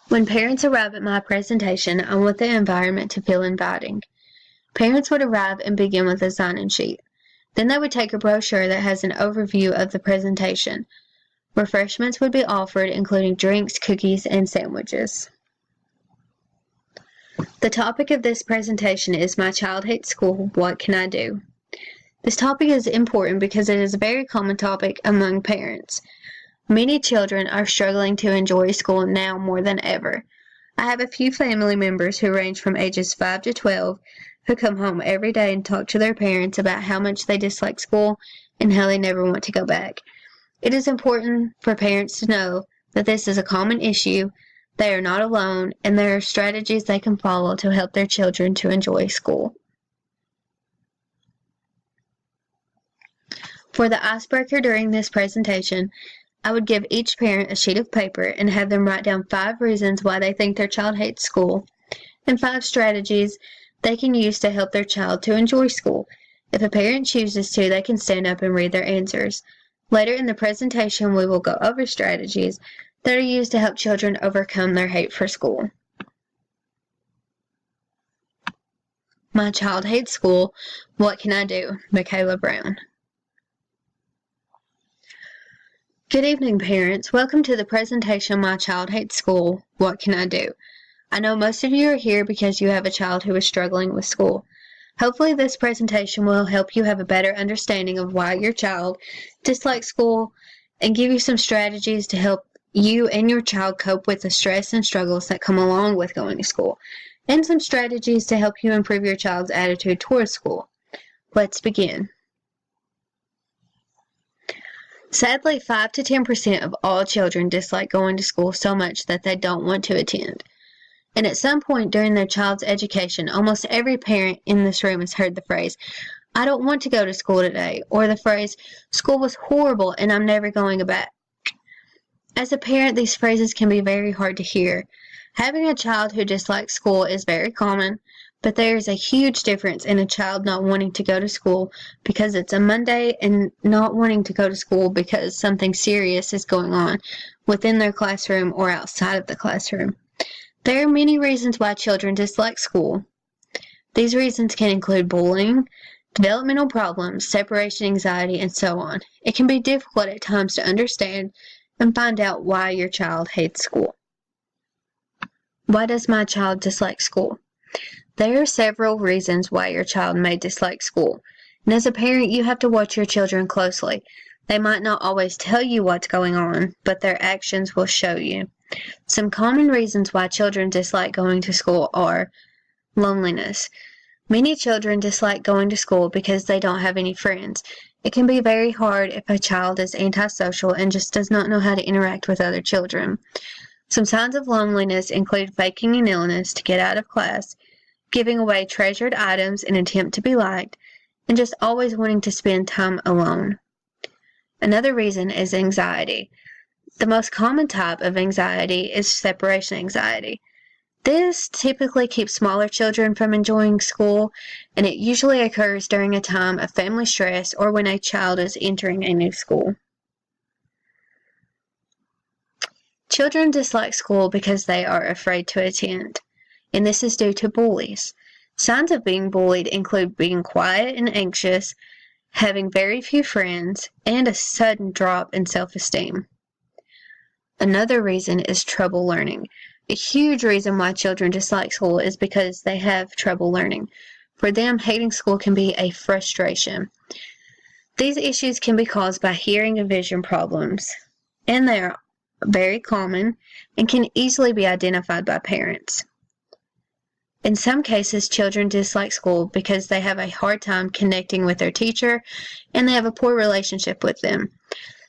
When parents arrive at my presentation, I want the environment to feel inviting. Parents would arrive and begin with a sign-in sheet. Then they would take a brochure that has an overview of the presentation. Refreshments would be offered, including drinks, cookies, and sandwiches. The topic of this presentation is My Child Hates School, What Can I Do? This topic is important because it is a very common topic among parents. Many children are struggling to enjoy school now more than ever. I have a few family members who range from ages 5 to 12 who come home every day and talk to their parents about how much they dislike school and how they never want to go back. It is important for parents to know that this is a common issue, they are not alone, and there are strategies they can follow to help their children to enjoy school. For the icebreaker during this presentation, I would give each parent a sheet of paper and have them write down 5 reasons why they think their child hates school and 5 strategies they can use to help their child to enjoy school. If a parent chooses to, they can stand up and read their answers. Later in the presentation, we will go over strategies that are used to help children overcome their hate for school. My Child Hates School, What Can I Do? Michaela Brown. Good evening, parents. Welcome to the presentation, My Child Hates School, What Can I Do? I know most of you are here because you have a child who is struggling with school. Hopefully this presentation will help you have a better understanding of why your child dislikes school and give you some strategies to help you and your child cope with the stress and struggles that come along with going to school, and some strategies to help you improve your child's attitude towards school. Let's begin. Sadly, 5 to 10% of all children dislike going to school so much that they don't want to attend. And at some point during their child's education, almost every parent in this room has heard the phrase, "I don't want to go to school today," or the phrase, "School was horrible and I'm never going back." As a parent, these phrases can be very hard to hear. Having a child who dislikes school is very common, but there is a huge difference in a child not wanting to go to school because it's a Monday and not wanting to go to school because something serious is going on within their classroom or outside of the classroom. There are many reasons why children dislike school. These reasons can include bullying, developmental problems, separation anxiety, and so on. It can be difficult at times to understand and find out why your child hates school. Why does my child dislike school? There are several reasons why your child may dislike school, and as a parent, you have to watch your children closely. They might not always tell you what's going on, but their actions will show you. Some common reasons why children dislike going to school are loneliness. Many children dislike going to school because they don't have any friends. It can be very hard if a child is antisocial and just does not know how to interact with other children. Some signs of loneliness include faking an illness to get out of class, giving away treasured items in an attempt to be liked, and just always wanting to spend time alone. Another reason is anxiety. The most common type of anxiety is separation anxiety. This typically keeps smaller children from enjoying school, and it usually occurs during a time of family stress or when a child is entering a new school. Children dislike school because they are afraid to attend, and this is due to bullies. Signs of being bullied include being quiet and anxious, having very few friends, and a sudden drop in self-esteem. Another reason is trouble learning. A huge reason why children dislike school is because they have trouble learning. For them, hating school can be a frustration. These issues can be caused by hearing and vision problems, and they are very common and can easily be identified by parents. In some cases, children dislike school because they have a hard time connecting with their teacher and they have a poor relationship with them.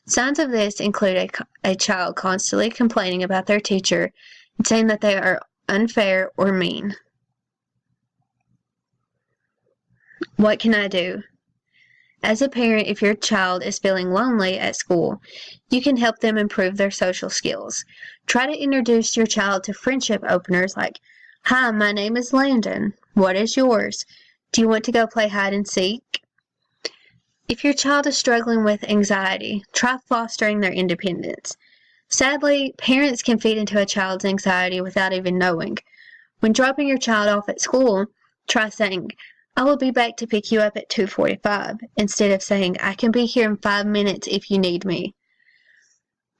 Signs of this include a child constantly complaining about their teacher and saying that they are unfair or mean. What can I do? As a parent, if your child is feeling lonely at school, you can help them improve their social skills. Try to introduce your child to friendship openers like, "Hi, my name is Landon. What is yours? Do you want to go play hide and seek?" If your child is struggling with anxiety, try fostering their independence. Sadly, parents can feed into a child's anxiety without even knowing. When dropping your child off at school, try saying, "I will be back to pick you up at 2:45, instead of saying, "I can be here in 5 minutes if you need me."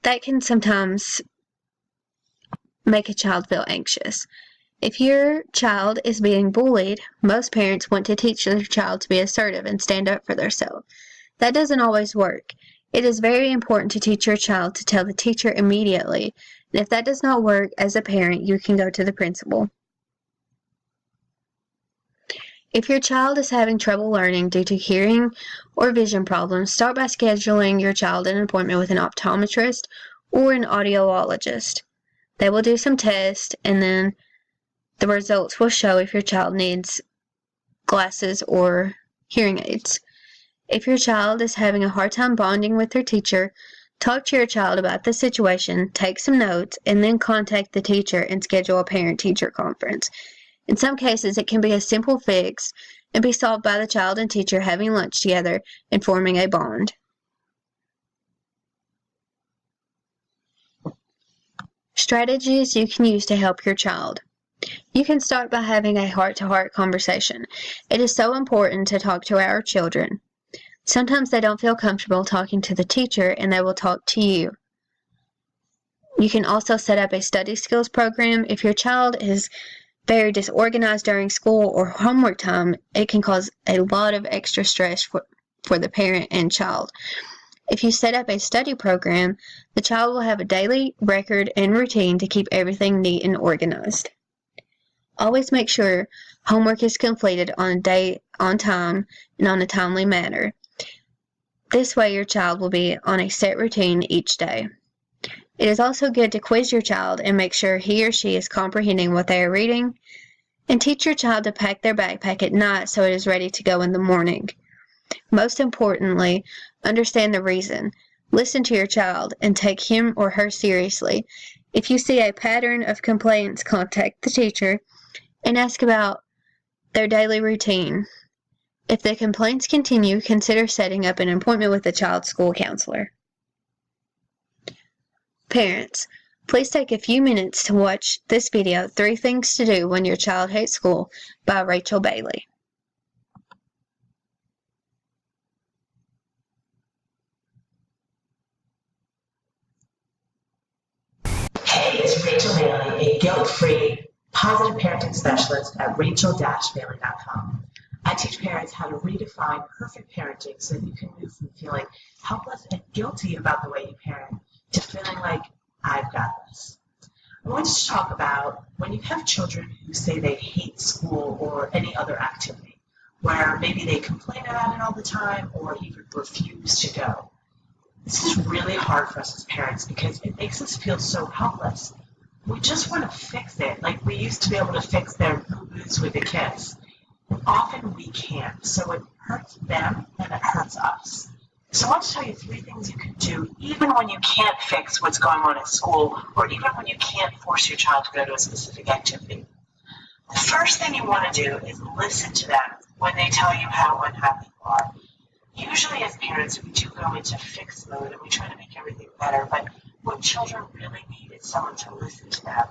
That can sometimes make a child feel anxious. If your child is being bullied, most parents want to teach their child to be assertive and stand up for themselves. That doesn't always work. It is very important to teach your child to tell the teacher immediately, and if that does not work, as a parent, you can go to the principal. If your child is having trouble learning due to hearing or vision problems, start by scheduling your child an appointment with an optometrist or an audiologist. They will do some tests, and then the results will show if your child needs glasses or hearing aids. If your child is having a hard time bonding with their teacher, talk to your child about the situation, take some notes, and then contact the teacher and schedule a parent-teacher conference. In some cases, it can be a simple fix and be solved by the child and teacher having lunch together and forming a bond. Strategies you can use to help your child. You can start by having a heart-to-heart conversation. It is so important to talk to our children. Sometimes they don't feel comfortable talking to the teacher, and they will talk to you. You can also set up a study skills program. If your child is very disorganized during school or homework time, it can cause a lot of extra stress for the parent and child. If you set up a study program, the child will have a daily record and routine to keep everything neat and organized. Always make sure homework is completed on time, and on a timely manner. This way your child will be on a set routine each day. It is also good to quiz your child and make sure he or she is comprehending what they are reading, and teach your child to pack their backpack at night so it is ready to go in the morning. Most importantly, understand the reason. Listen to your child and take him or her seriously. If you see a pattern of complaints, contact the teacher and ask about their daily routine. If the complaints continue, consider setting up an appointment with the child's school counselor. Parents, please take a few minutes to watch this video, 3 Things to Do When Your Child Hates School by Rachel Bailey. Hey, it's Rachel Bailey, a guilt-free, positive parenting specialist at rachel-bailey.com. I teach parents how to redefine perfect parenting so that you can move from feeling helpless and guilty about the way you parent to feeling like, I've got this. I want to talk about when you have children who say they hate school or any other activity, where maybe they complain about it all the time or even refuse to go. This is really hard for us as parents because it makes us feel so helpless. We just want to fix it like we used to be able to fix their boo-boos with a kiss. And often we can't, so it hurts them and it hurts us. So I want to tell you 3 things you can do even when you can't fix what's going on at school or even when you can't force your child to go to a specific activity. The first thing you want to do is listen to them when they tell you how unhappy you are. Usually as parents, we do go into fix mode and we try to make everything better, but what children really need is someone to listen to them.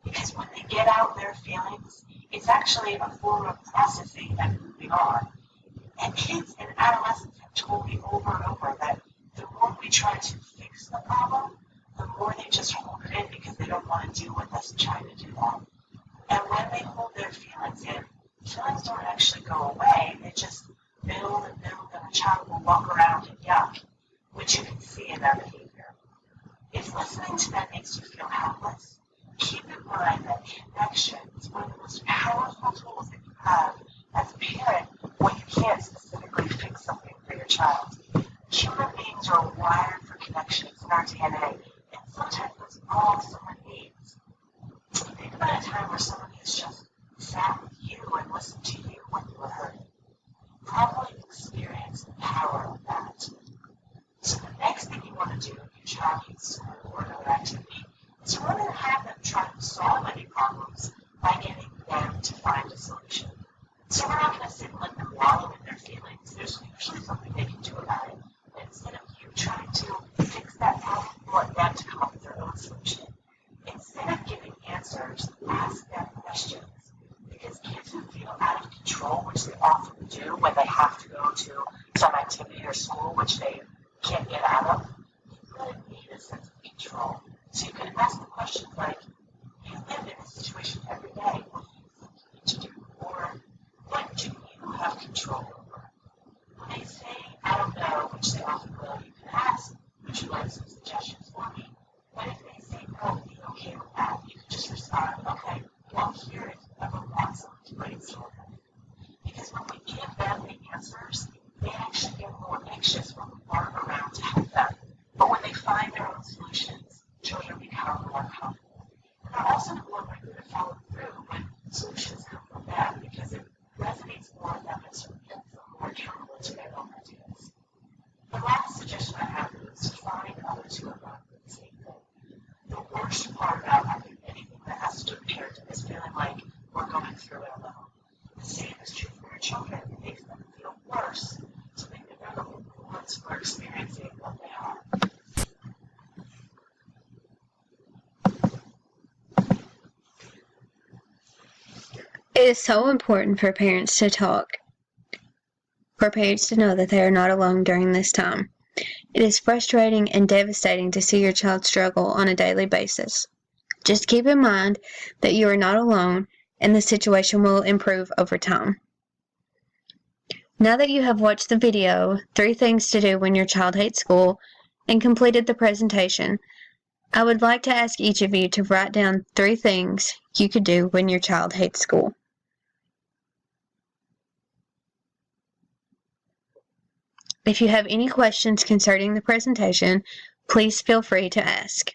Because when they get out their feelings, it's actually a form of processing and moving on. And kids and adolescents have told me over and over that the more we try to fix the problem, the more they just hold it in because they don't want to deal with us trying to do that. And when they hold their feelings in, feelings don't actually go away, they just build and build, and a child will walk around and yuck, which you can see in their behavior. If listening to them makes you feel helpless, keep in mind that connection is one of the most powerful tools that you have as a parent when you can't specifically fix something for your child. Human beings are wired for connection. It's in our DNA, and sometimes that's all someone needs. Think about a time where someone has just sat with you and listened to you when you were hurting. Probably experience the power of that. So the next thing you want to do if your child hates school or another activity is rather than have them try to solve any problems by getting them to find a solution. So we're not going to sit and let them wallow in their feelings. There's usually something they can do about it. And instead of you trying to fix that problem, you want them to come up with their own can't get out of, you really need a sense of control. So you can ask the questions like, you live in this situation every day. What do you think you need to do? Or what do you have control over? When they say, I don't know, which they often will, you can ask, would you like some suggestions for me? But if they say no, be okay with that. You can just respond, okay, well, here if you ever want someone to brainstorm. Because when we give them the answers, they actually get more anxious when we aren't around to help them. But when they find their own solutions, children become more comfortable. And they're also more likely to follow through when solutions come from them because it resonates more with them and sort of gets them more accountable to their own ideas. The last suggestion I have is to find others who are going through the same thing. The worst part about, I think, anything that has to do with parenting is feeling like we're going through it alone. The same is true for your children. It makes them feel worse to think that they're the only ones who are experiencing what they are. It is so important for parents to talk, for parents to know that they are not alone during this time. It is frustrating and devastating to see your child struggle on a daily basis. Just keep in mind that you are not alone and the situation will improve over time. Now that you have watched the video, 3 Things to Do When Your Child Hates School, and completed the presentation, I would like to ask each of you to write down 3 things you could do when your child hates school. If you have any questions concerning the presentation, please feel free to ask.